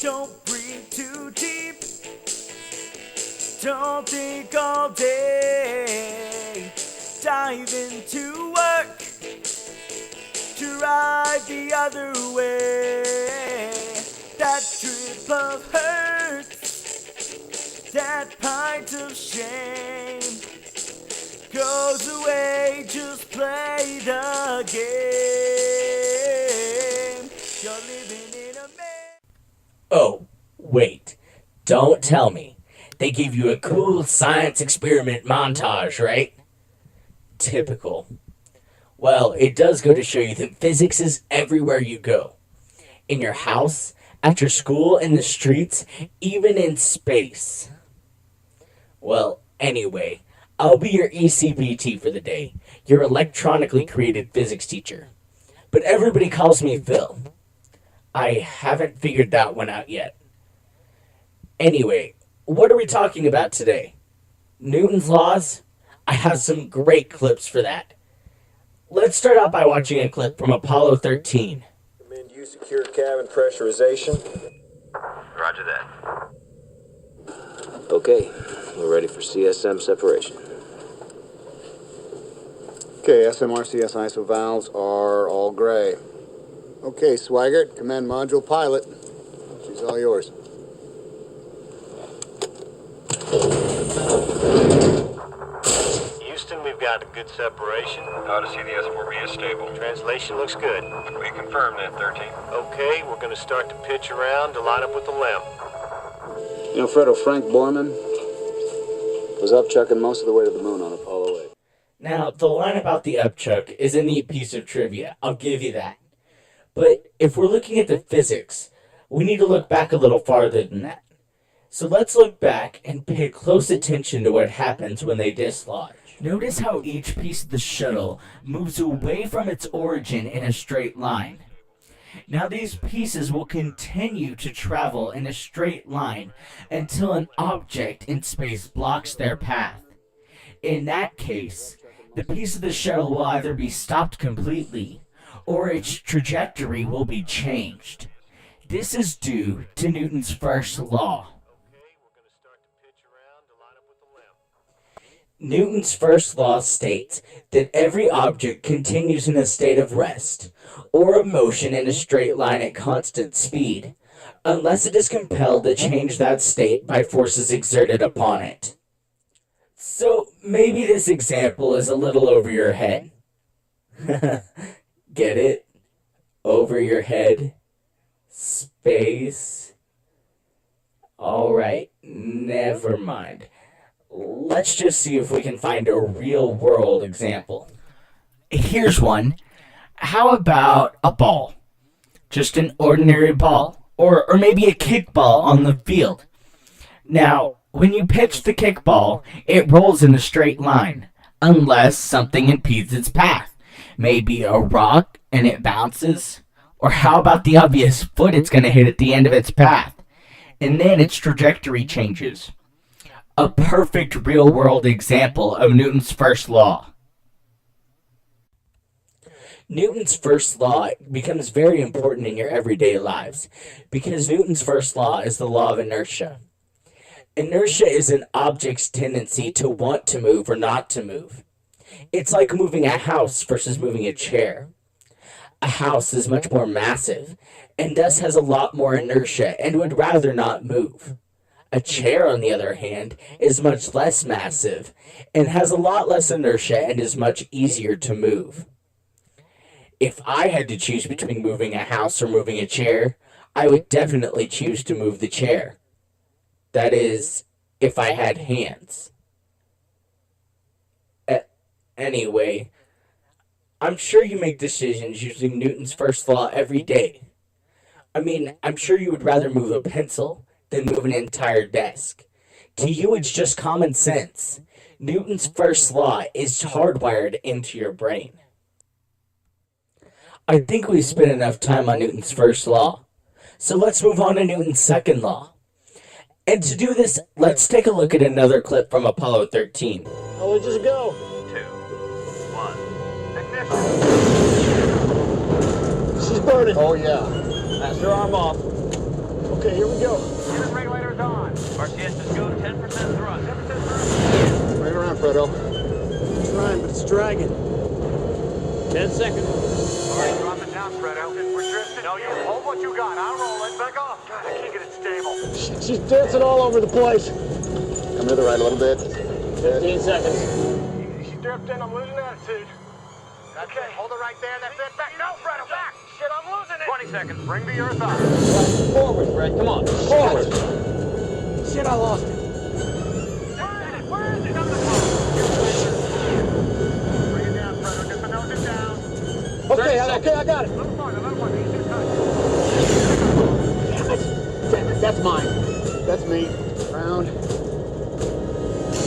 Don't breathe too deep. Don't think all day. Dive into work. Drive the other way. That drip of hurt, that pint of shame goes away, just play the game. You're living in a Oh, wait. Don't tell me. They give you a cool science experiment montage, right? Typical. Well, it does go to show you that physics is everywhere you go. In your house, after school, in the streets, even in space. Well, anyway, I'll be your ECPT for the day, your electronically created physics teacher. But everybody calls me Phil. I haven't figured that one out yet. Anyway, what are we talking about today? Newton's laws? I have some great clips for that. Let's start out by watching a clip from Apollo 13. Recommend you secure cabin pressurization. Roger that. Okay, we're ready for CSM separation. Okay, SMRCS ISO valves are all gray. Okay, Swigert, command module pilot. She's all yours. Houston, we've got a good separation. Notice the S4B is stable. Translation looks good. We confirm that, 13. Okay, we're going to start to pitch around to line up with the LEM. You know, Fredo, Frank Borman was up chucking most of the way to the moon on Apollo 8. Now, the line about the upchuck is a neat piece of trivia. I'll give you that. But if we're looking at the physics, we need to look back a little farther than that. So let's look back and pay close attention to what happens when they dislodge. Notice how each piece of the shuttle moves away from its origin in a straight line. Now these pieces will continue to travel in a straight line until an object in space blocks their path. In that case, the piece of the shuttle will either be stopped completely or its trajectory will be changed. This is due to Newton's first law. Newton's first law states that every object continues in a state of rest, or of motion in a straight line at constant speed, unless it is compelled to change that state by forces exerted upon it. So maybe this example is a little over your head. Get it? Over your head? Space? Alright, never mind. Let's just see if we can find a real-world example. Here's one. How about a ball? Just an ordinary ball. Or maybe a kickball on the field. Now, when you pitch the kickball, it rolls in a straight line, unless something impedes its path. Maybe a rock and it bounces. Or how about the obvious foot it's going to hit at the end of its path? And then its trajectory changes. A perfect real-world example of Newton's first law. Newton's first law becomes very important in your everyday lives because Newton's first law is the law of inertia. Inertia is an object's tendency to want to move or not to move. It's like moving a house versus moving a chair. A house is much more massive and thus has a lot more inertia and would rather not move. A chair, on the other hand, is much less massive and has a lot less inertia and is much easier to move. If I had to choose between moving a house or moving a chair, I would definitely choose to move the chair. That is, if I had hands. Anyway, I'm sure you make decisions using Newton's first law every day. I mean, I'm sure you would rather move a pencil than move an entire desk. To you, it's just common sense. Newton's first law is hardwired into your brain. I think we've spent enough time on Newton's first law. So let's move on to Newton's second law. And to do this, let's take a look at another clip from Apollo 13. Oh, let's just go. 2, 1, ignition. She's burning. Oh, yeah. Master arm off. Okay, here we go. Unit regulators on. RCS just go 10% thrust. 10% thrust. Right around, Fredo. Trying, but it's dragging. 10 seconds. All right, drop it down, Fredo. We're drifting. No, you hold what you got. I'll roll it. Back off. God, I can't get it stable. She's dancing all over the place. Come to the right a little bit. 15 seconds. She's drifting. I'm losing attitude. Okay, hold it right there. That's it. Back. No, Fredo, back. Shit, I'm losing it. 20 seconds. Bring the earth up. Forward, Fred. Come on. Forward. Shit, I lost it. Where is it? Bring it down, Fredo. Just nose it down. Okay, I got it. A little farther. Easy to touch. Damn it. That's mine. That's me. Round.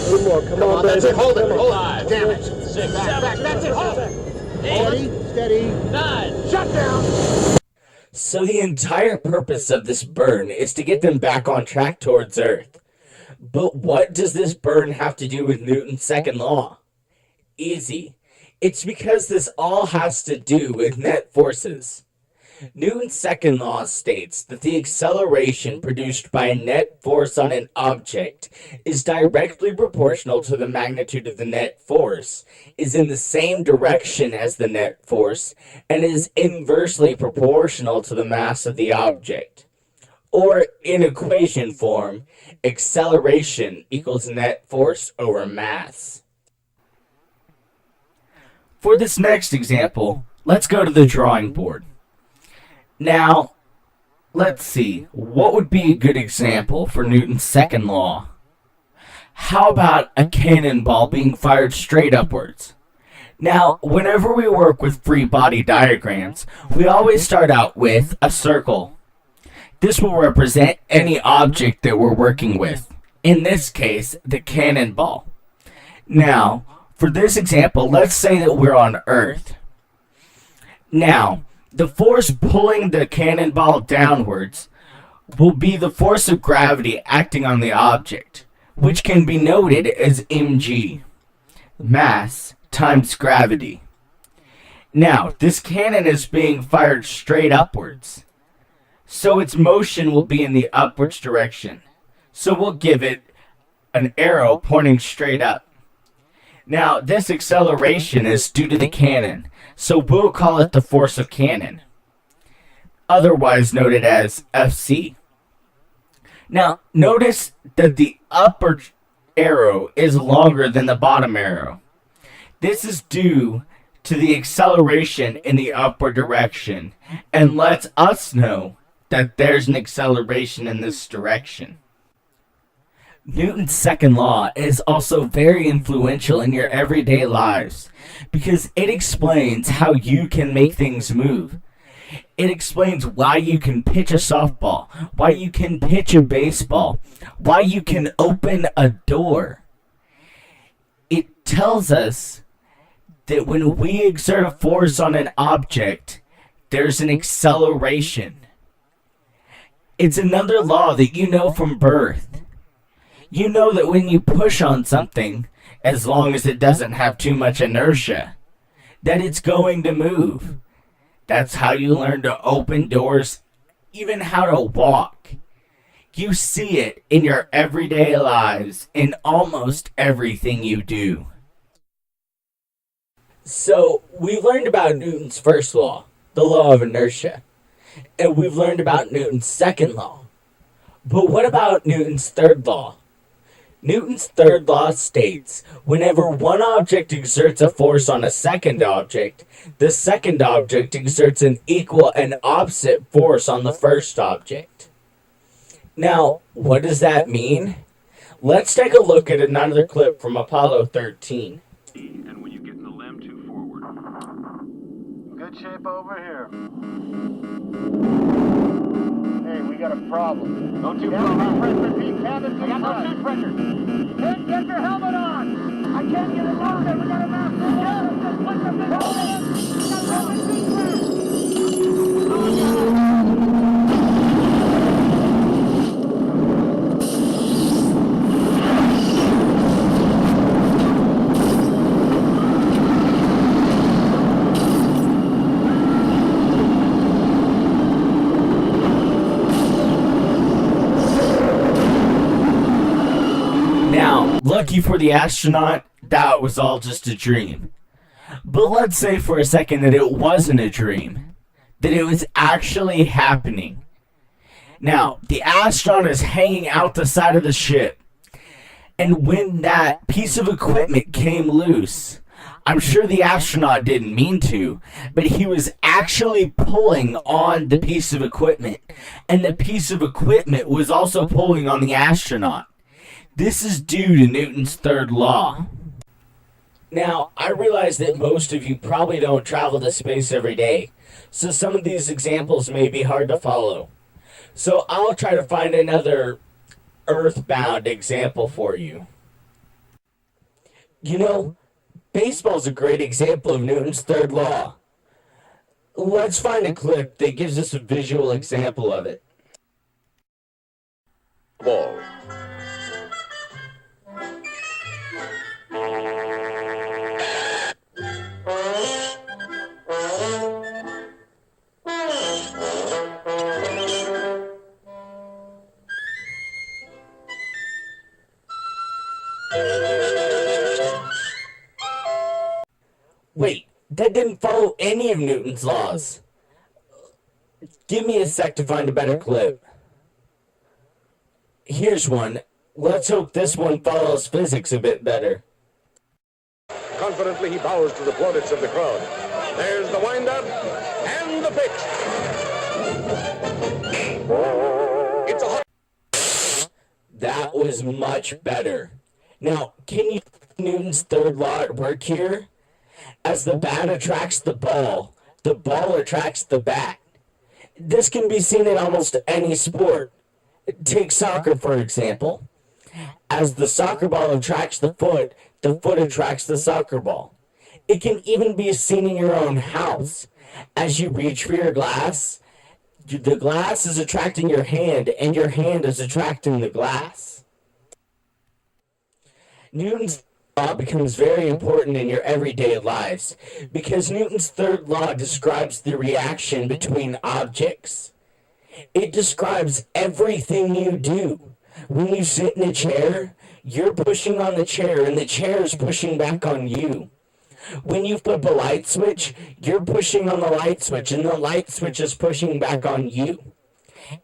Two more. Come on, That's baby. it. Hold it. Come Hold on. it. Damn it. 6, Back, 7, back. That's it. Hold. 8, Steady. 9. Shut down. So the entire purpose of this burn is to get them back on track towards Earth. But what does this burn have to do with Newton's second law? Easy. It's because this all has to do with net forces. Newton's second law states that the acceleration produced by a net force on an object is directly proportional to the magnitude of the net force, is in the same direction as the net force, and is inversely proportional to the mass of the object. Or, in equation form, acceleration equals net force over mass. For this next example, let's go to the drawing board. Now, let's see, what would be a good example for Newton's second law? How about a cannonball being fired straight upwards? Now, whenever we work with free body diagrams, we always start out with a circle. This will represent any object that we're working with. In this case, the cannonball. Now, for this example, let's say that we're on Earth. Now, the force pulling the cannonball downwards will be the force of gravity acting on the object, which can be noted as mg, mass times gravity. Now, this cannon is being fired straight upwards, so its motion will be in the upwards direction. So we'll give it an arrow pointing straight up. Now, this acceleration is due to the cannon, so we'll call it the force of cannon, otherwise noted as Fc. Now, notice that the upper arrow is longer than the bottom arrow. This is due to the acceleration in the upward direction, and lets us know that there's an acceleration in this direction. Newton's second law is also very influential in your everyday lives because it explains how you can make things move. It explains why you can pitch a softball, why you can pitch a baseball, why you can open a door. It tells us that when we exert a force on an object, there's an acceleration. It's another law that you know from birth. You know that when you push on something, as long as it doesn't have too much inertia, that it's going to move. That's how you learn to open doors, even how to walk. You see it in your everyday lives, in almost everything you do. So, we've learned about Newton's first law, the law of inertia. And we've learned about Newton's second law. But what about Newton's third law? Newton's third law states, whenever one object exerts a force on a second object, the second object exerts an equal and opposite force on the first object. Now, what does that mean? Let's take a look at another clip from Apollo 13. And when you get the LEM 2 forward. Good shape over here. Hey, we got a problem. No too problem. Pressure, Pete. Cabin, I got no tube pressure. Pete, get your helmet on. I can't get it on there. We got a master. Just put the big helmet in. We got helmet tube pressure. Lucky for the astronaut, that was all just a dream. But let's say for a second that it wasn't a dream, that it was actually happening. Now, the astronaut is hanging out the side of the ship, and when that piece of equipment came loose, I'm sure the astronaut didn't mean to, but he was actually pulling on the piece of equipment, and the piece of equipment was also pulling on the astronaut. This is due to Newton's third law. Now, I realize that most of you probably don't travel to space every day, so some of these examples may be hard to follow. So I'll try to find another earthbound example for you. You know, baseball's a great example of Newton's third law. Let's find a clip that gives us a visual example of it. Ball. Wait, that didn't follow any of Newton's laws. Give me a sec to find a better clip. Here's one. Let's hope this one follows physics a bit better. Confidently, he bows to the plaudits of the crowd. There's the wind-up and the pitch. It's a hot... That was much better. Now, can you Newton's third law at work here? As the bat attracts the ball attracts the bat. This can be seen in almost any sport. Take soccer, for example. As the soccer ball attracts the foot attracts the soccer ball. It can even be seen in your own house. As you reach for your glass, the glass is attracting your hand, and your hand is attracting the glass. Newton's law becomes very important in your everyday lives because Newton's third law describes the reaction between objects. It describes everything you do. When you sit in a chair, you're pushing on the chair and the chair is pushing back on you. When you flip a light switch, you're pushing on the light switch and the light switch is pushing back on you.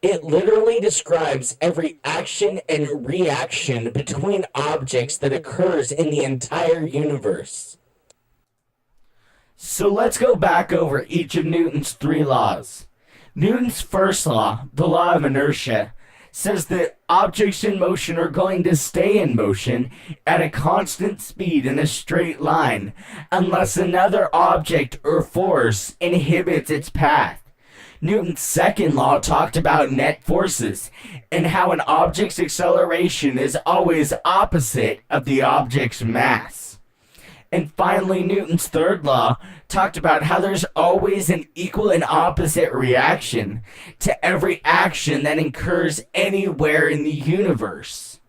It literally describes every action and reaction between objects that occurs in the entire universe. So let's go back over each of Newton's three laws. Newton's first law, the law of inertia, says that objects in motion are going to stay in motion at a constant speed in a straight line unless another object or force inhibits its path. Newton's second law talked about net forces and how an object's acceleration is always opposite of the object's mass. And finally, Newton's third law talked about how there's always an equal and opposite reaction to every action that occurs anywhere in the universe.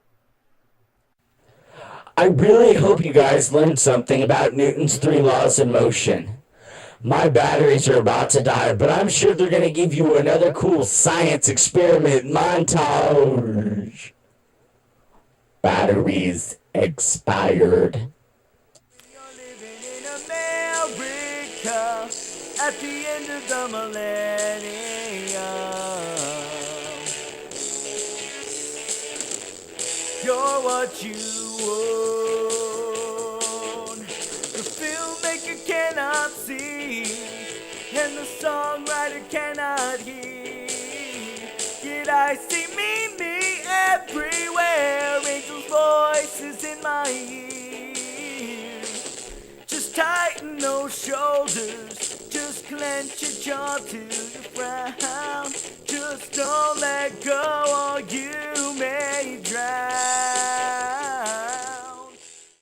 I really hope you guys learned something about Newton's three laws of motion. My batteries are about to die, but I'm sure they're going to give you another cool science experiment montage. Batteries expired. You're living in America at the end of the millennium. You're what you own. The filmmaker cannot see, and the songwriter cannot hear. Yet I see me everywhere. Angels' voices in my ears. Just tighten those shoulders. Just clench your jaw to your frown. Just don't let go, or you may